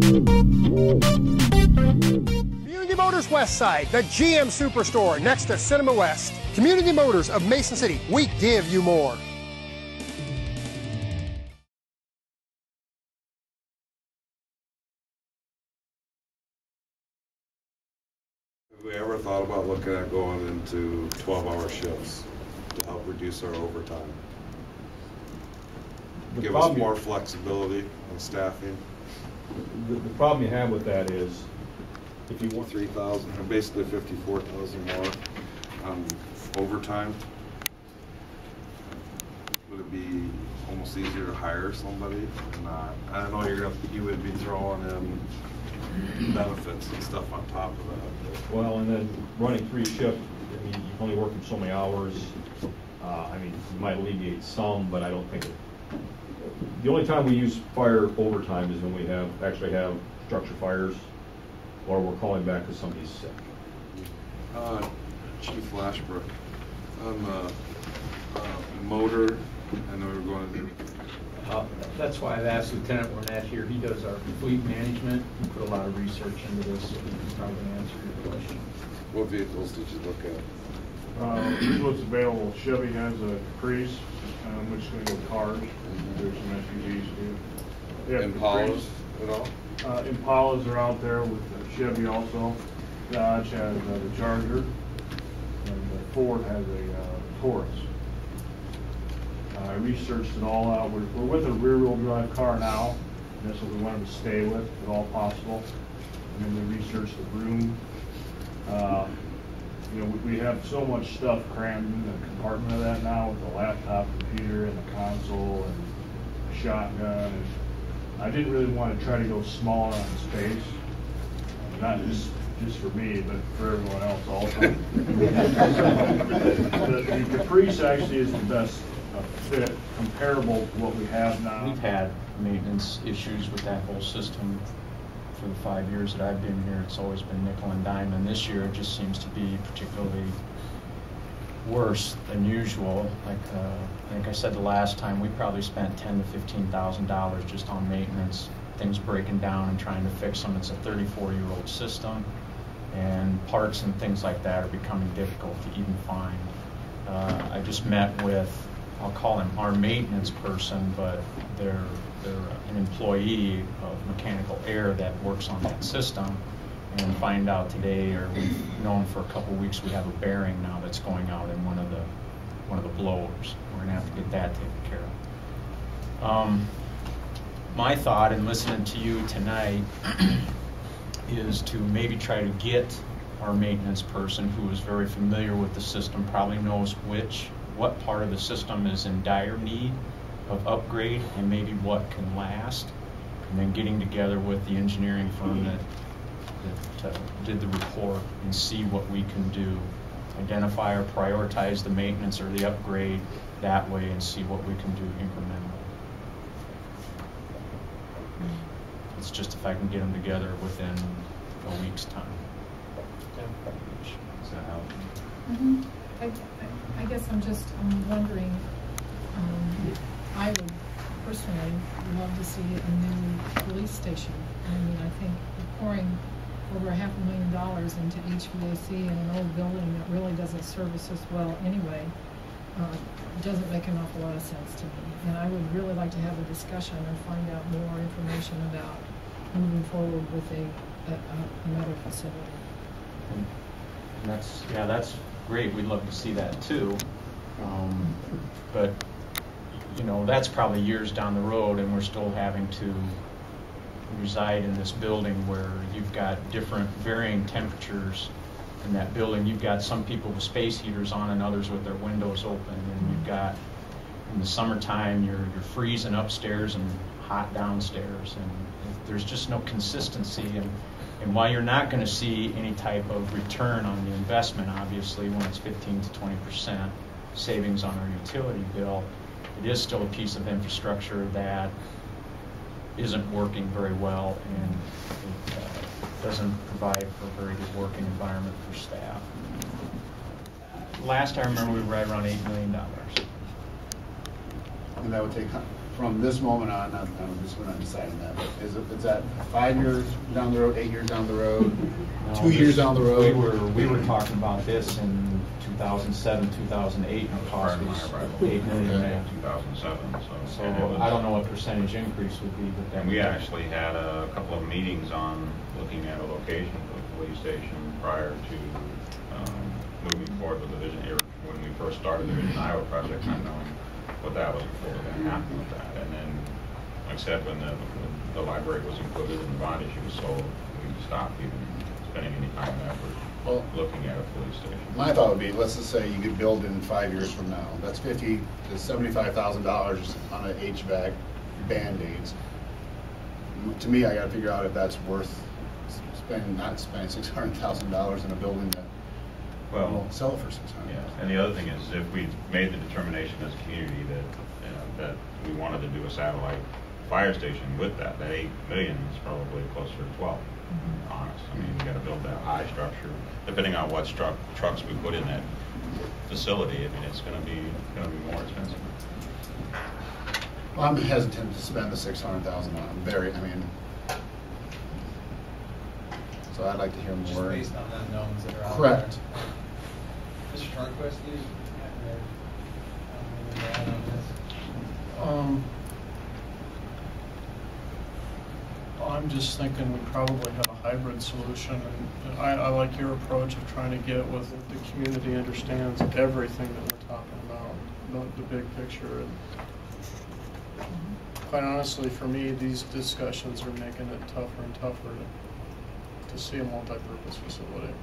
Community Motors West Side, the GM Superstore next to Cinema West. Community Motors of Mason City, we give you more. Have we ever thought about looking at going into 12-hour shifts to help reduce our overtime? Give us more flexibility in staffing. The problem you have with that is, if you want 3,000, or basically 54,000 more on overtime, would it be almost easier to hire somebody? I know you would be throwing in benefits and stuff on top of that. Well, and then running 3 shifts, I mean, you're only working so many hours. I mean, you might alleviate some, but I don't think the only time we use fire overtime is when we actually have structure fires, or we're calling back because somebody's sick. Chief Lashbrook, on the motor, I know we're going to that's why I've asked Lieutenant Ornette here. He does our fleet management. He put a lot of research into this, so he can probably answer your question. What vehicles did you look at? Here's what's available. Chevy has a Caprice, which is going to go cars. There's some SUVs too. Impalas at all? Impalas are out there with Chevy also. Dodge has the Charger, and Ford has a Taurus. I researched it all out. We're with a rear-wheel drive car now, and that's what we wanted to stay with, if at all possible. And then we researched the Broom. You know, we have so much stuff crammed in the compartment of that now, with the laptop computer and the console and the shotgun. And I didn't really want to try to go smaller on space, not just for me, but for everyone else also. The Caprice actually is the best fit, comparable to what we have now. We've had maintenance issues with that whole system for the 5 years that I've been here. It's always been nickel and dime, and this year it just seems to be particularly worse than usual. Like I said the last time, we probably spent $10,000 to $15,000 just on maintenance, things breaking down and trying to fix them. It's a 34-year-old system, and parts and things like that are becoming difficult to even find. I just met with, I'll call him our maintenance person, but they're an employee of Mechanical Air that works on that system, and find out today, or we've known for a couple of weeks, we have a bearing now that's going out in one of the blowers. We're gonna have to get that taken care of. My thought in listening to you tonight is to maybe try to get our maintenance person, who is very familiar with the system, probably knows what part of the system is in dire need of upgrade and maybe what can last, and then getting together with the engineering firm that did the report and see what we can do, identify or prioritize the maintenance or the upgrade that way, and see what we can do incrementally. It's just if I can get them together within a week's time. Does that help? Mm-hmm. I guess I'm wondering, I would personally love to see a new police station. I mean, I think pouring over $500,000 into HVAC in an old building that really doesn't service us well anyway doesn't make an awful lot of sense to me. And I would really like to have a discussion and find out more information about moving forward with another facility. And that's great. We'd love to see that too. But you know, that's probably years down the road, and we're still having to reside in this building where you've got different varying temperatures in that building. You've got some people with space heaters on and others with their windows open, and you've got, in the summertime, you're freezing upstairs and hot downstairs, and there's just no consistency. And while you're not going to see any type of return on the investment, obviously, when it's 15 to 20% savings on our utility bill, it is still a piece of infrastructure that isn't working very well, and it doesn't provide for a very good working environment for staff. Last I remember, we were right around $8 million. And that would take from this moment on, I'm just going to decide on that, but is that 5 years down the road, 8 years down the road, No, 2 years down the road? We were talking about this in 2007, 2008, and the cost was $8 million. Okay. 2007, So and it was- I don't know what percentage increase would be, but And we actually had a couple of meetings on looking at a location for the police station prior to moving forward with the Vision, when we first started the Vision Iowa project, not knowing what that was before we were going to happen with that. And then, like I said, when the library was included in the bond issue was sold, we stopped even spending any time and effort looking at a police station. My thought would be, let's just say you could build in 5 years from now. That's $50,000 to $75,000 on an HVAC Band-Aids. To me, I got to figure out if that's worth not spending $600,000 in a building that will sell for $600,000. Yeah, and the other thing is, if we made the determination as a community that we wanted to do a satellite fire station with that $8 million is probably closer to 12. Honest, I mean, you got to build that high structure. Depending on what trucks we put in that facility, I mean, it's going to be more expensive. Well, I'm hesitant to spend the $600,000 on. So I'd like to hear more. Just based on the unknowns that are out Correct. there. Mr. Tornquist, do you have anything to add on this? I'm just thinking we probably have a hybrid solution, and I like your approach of trying to get with the community understands everything that we're talking about, the big picture. And quite honestly, for me, these discussions are making it tougher and tougher to see a multi-purpose facility.